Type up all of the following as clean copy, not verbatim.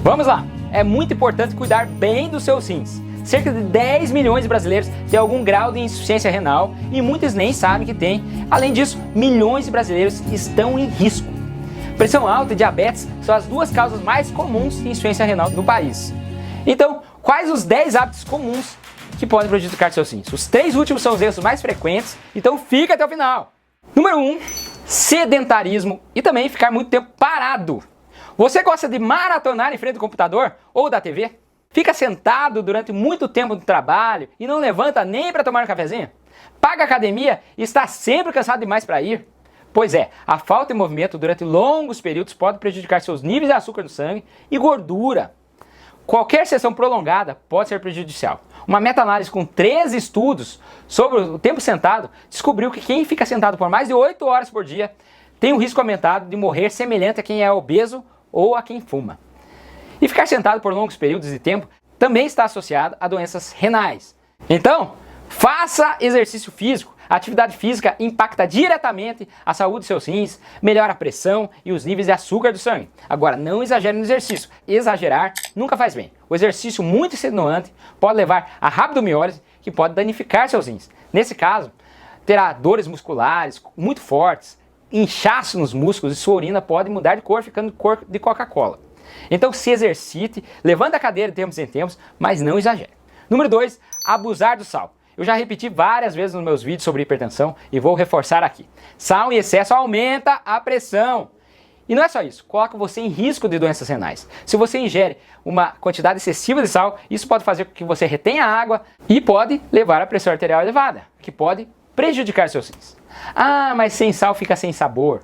Vamos lá! É muito importante cuidar bem dos seus rins. Cerca de 10 milhões de brasileiros têm algum grau de insuficiência renal e muitos nem sabem que tem. Além disso, milhões de brasileiros estão em risco. Pressão alta e diabetes são as duas causas mais comuns de insuficiência renal no país. Então, quais os 10 hábitos comuns que podem prejudicar seus rins? Os 3 últimos são os erros mais frequentes, então fica até o final. Número 1, sedentarismo e também ficar muito tempo parado. Você gosta de maratonar em frente ao computador ou da TV? Fica sentado durante muito tempo no trabalho e não levanta nem para tomar um cafezinho? Paga academia e está sempre cansado demais para ir? Pois é, a falta de movimento durante longos períodos pode prejudicar seus níveis de açúcar no sangue e gordura. Qualquer sessão prolongada pode ser prejudicial. Uma meta-análise com 13 estudos sobre o tempo sentado descobriu que quem fica sentado por mais de 8 horas por dia tem um risco aumentado de morrer semelhante a quem é obeso ou a quem fuma. E ficar sentado por longos períodos de tempo também está associado a doenças renais. Então, faça exercício físico. A atividade física impacta diretamente a saúde dos seus rins, melhora a pressão e os níveis de açúcar do sangue. Agora, não exagere no exercício. Exagerar nunca faz bem. O exercício muito extenuante pode levar a rabdomiólise, que pode danificar seus rins. Nesse caso, terá dores musculares muito fortes, inchaço nos músculos e sua urina pode mudar de cor, ficando cor de Coca-Cola. Então se exercite, levanta a cadeira de tempos em tempos, mas não exagere. Número 2, abusar do sal. Eu já repeti várias vezes nos meus vídeos sobre hipertensão e vou reforçar aqui. Sal em excesso aumenta a pressão. E não é só isso, coloca você em risco de doenças renais. Se você ingere uma quantidade excessiva de sal, isso pode fazer com que você retenha água e pode levar a pressão arterial elevada, que pode prejudicar seus rins. Ah, mas sem sal fica sem sabor.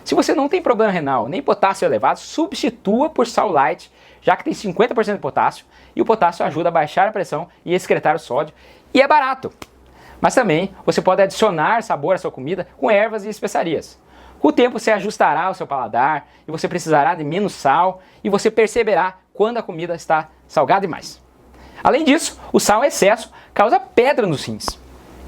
Se você não tem problema renal, nem potássio elevado, substitua por sal light, já que tem 50% de potássio, e o potássio ajuda a baixar a pressão e excretar o sódio, e é barato. Mas também você pode adicionar sabor à sua comida com ervas e especiarias. Com o tempo você ajustará ao seu paladar, e você precisará de menos sal, e você perceberá quando a comida está salgada demais. Além disso, o sal em excesso causa pedra nos rins,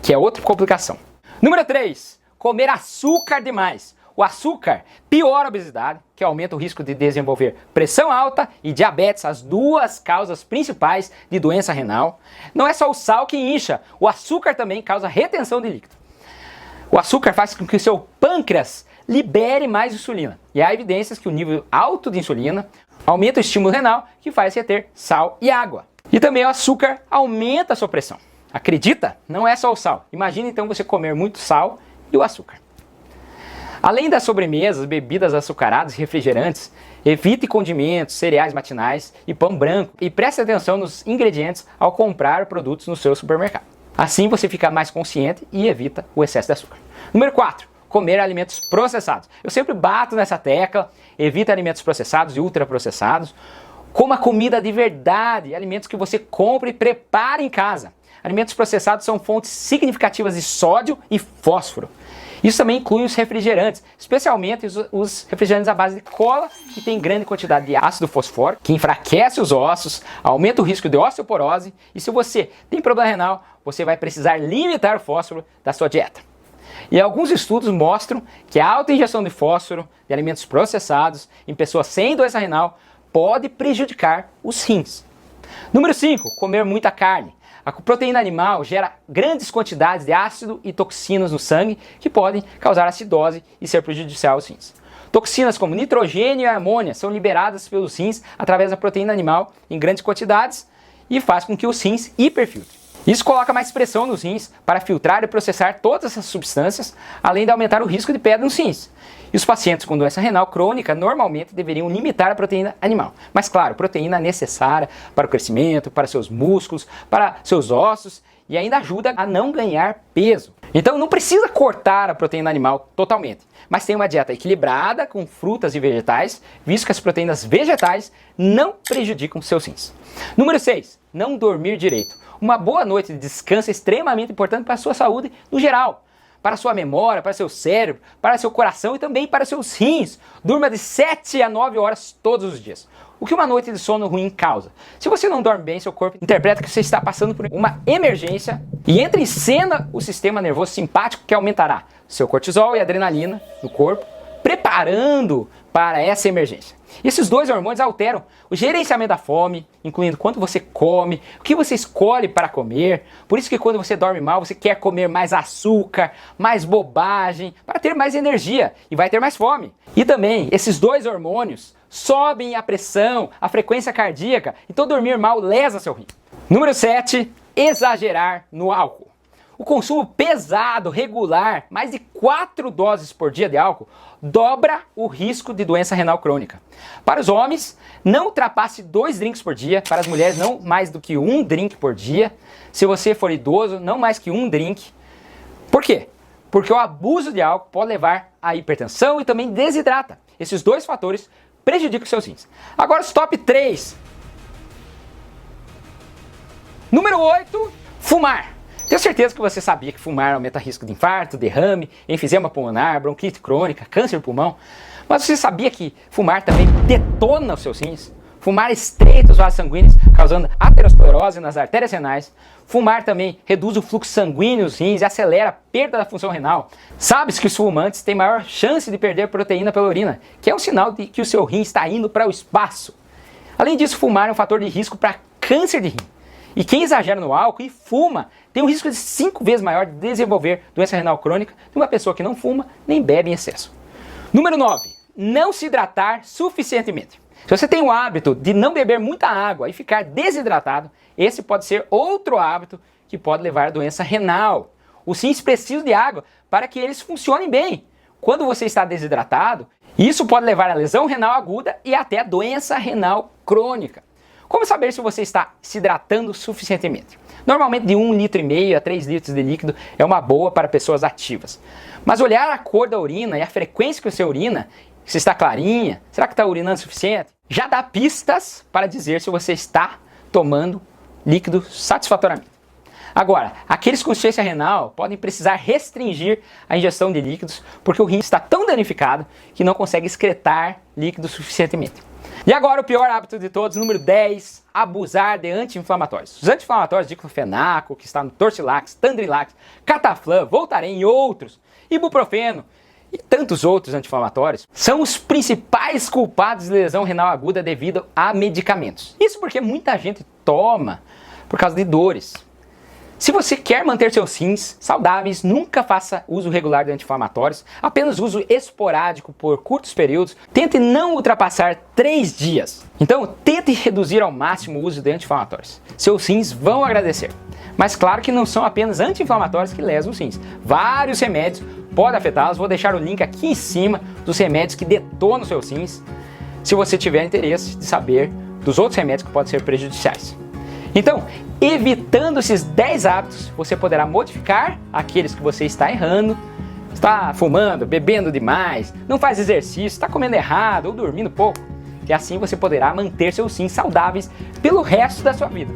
que é outra complicação. Número 3, comer açúcar demais. O açúcar piora a obesidade, que aumenta o risco de desenvolver pressão alta e diabetes, as duas causas principais de doença renal. Não é só o sal que incha, o açúcar também causa retenção de líquido. O açúcar faz com que o seu pâncreas libere mais insulina. E há evidências que o nível alto de insulina aumenta o estímulo renal, que faz reter sal e água. E também o açúcar aumenta a sua pressão. Acredita? Não é só o sal. Imagina então você comer muito sal e o açúcar. Além das sobremesas, bebidas açucaradas e refrigerantes, evite condimentos, cereais matinais e pão branco e preste atenção nos ingredientes ao comprar produtos no seu supermercado. Assim você fica mais consciente e evita o excesso de açúcar. Número 4, comer alimentos processados. Eu sempre bato nessa tecla, evite alimentos processados e ultraprocessados. Coma comida de verdade, alimentos que você compra e prepara em casa. Alimentos processados são fontes significativas de sódio e fósforo. Isso também inclui os refrigerantes, especialmente os refrigerantes à base de cola, que tem grande quantidade de ácido fosfórico, que enfraquece os ossos, aumenta o risco de osteoporose, e se você tem problema renal, você vai precisar limitar o fósforo da sua dieta. E alguns estudos mostram que a alta ingestão de fósforo de alimentos processados em pessoas sem doença renal pode prejudicar os rins. Número 5, comer muita carne. A proteína animal gera grandes quantidades de ácido e toxinas no sangue que podem causar acidose e ser prejudicial aos rins. Toxinas como nitrogênio e amônia são liberadas pelos rins através da proteína animal em grandes quantidades e faz com que os rins hiperfiltrem. Isso coloca mais pressão nos rins para filtrar e processar todas essas substâncias, além de aumentar o risco de pedra nos rins. E os pacientes com doença renal crônica normalmente deveriam limitar a proteína animal. Mas claro, proteína necessária para o crescimento, para seus músculos, para seus ossos e ainda ajuda a não ganhar peso. Então não precisa cortar a proteína animal totalmente, mas tem uma dieta equilibrada com frutas e vegetais, visto que as proteínas vegetais não prejudicam seus rins. Número 6, não dormir direito. Uma boa noite de descanso é extremamente importante para a sua saúde no geral. Para a sua memória, para seu cérebro, para seu coração e também para seus rins. Durma de 7 a 9 horas todos os dias. O que uma noite de sono ruim causa? Se você não dorme bem, seu corpo interpreta que você está passando por uma emergência e entra em cena o sistema nervoso simpático que aumentará seu cortisol e adrenalina no corpo. Prepare! preparando para essa emergência. Esses dois hormônios alteram o gerenciamento da fome, incluindo quanto você come, o que você escolhe para comer. Por isso que quando você dorme mal, você quer comer mais açúcar, mais bobagem, para ter mais energia e vai ter mais fome. E também, esses dois hormônios sobem a pressão, a frequência cardíaca, então dormir mal lesa seu rim. Número 7, exagerar no álcool. O consumo pesado, regular, mais de 4 doses por dia de álcool, dobra o risco de doença renal crônica. Para os homens, não ultrapasse 2 drinks por dia. Para as mulheres, não mais do que 1 drink por dia. Se você for idoso, não mais que 1 drink. Por quê? Porque o abuso de álcool pode levar à hipertensão e também desidrata. Esses dois fatores prejudicam os seus rins. Agora os top 3. Número 8, fumar. Tenho certeza que você sabia que fumar aumenta o risco de infarto, derrame, enfisema pulmonar, bronquite crônica, câncer de pulmão. Mas você sabia que fumar também detona os seus rins? Fumar estreita os vasos sanguíneos, causando aterosclerose nas artérias renais. Fumar também reduz o fluxo sanguíneo nos rins e acelera a perda da função renal. Sabe-se que os fumantes têm maior chance de perder proteína pela urina, que é um sinal de que o seu rim está indo para o espaço. Além disso, fumar é um fator de risco para câncer de rim. E quem exagera no álcool e fuma tem um risco de 5 vezes maior de desenvolver doença renal crônica de uma pessoa que não fuma nem bebe em excesso. Número 9. Não se hidratar suficientemente. Se você tem o hábito de não beber muita água e ficar desidratado, esse pode ser outro hábito que pode levar à doença renal. Os rins precisam de água para que eles funcionem bem. Quando você está desidratado, isso pode levar à lesão renal aguda e até a doença renal crônica. Como saber se você está se hidratando suficientemente? Normalmente de 1,5 litro a 3 litros de líquido é uma boa para pessoas ativas. Mas olhar a cor da urina e a frequência que você urina, se está clarinha, será que está urinando o suficiente? Já dá pistas para dizer se você está tomando líquido satisfatoriamente. Agora, aqueles com insuficiência renal podem precisar restringir a ingestão de líquidos porque o rim está tão danificado que não consegue excretar líquido suficientemente. E agora o pior hábito de todos, número 10, abusar de anti-inflamatórios. Os anti-inflamatórios, diclofenaco, que está no Torcilax, Tandrilax, Cataflam, Voltaren e outros, ibuprofeno e tantos outros anti-inflamatórios, são os principais culpados de lesão renal aguda devido a medicamentos. Isso porque muita gente toma por causa de dores. Se você quer manter seus rins saudáveis, nunca faça uso regular de anti-inflamatórios, apenas uso esporádico por curtos períodos. Tente não ultrapassar 3 dias. Então, tente reduzir ao máximo o uso de anti-inflamatórios. Seus rins vão agradecer. Mas claro que não são apenas anti-inflamatórios que lesam os rins. Vários remédios podem afetá-los. Vou deixar o link aqui em cima dos remédios que detonam seus rins, se você tiver interesse de saber dos outros remédios que podem ser prejudiciais. Então, evitando esses 10 hábitos, você poderá modificar aqueles que você está errando, está fumando, bebendo demais, não faz exercício, está comendo errado ou dormindo pouco. E assim você poderá manter seus rins saudáveis pelo resto da sua vida.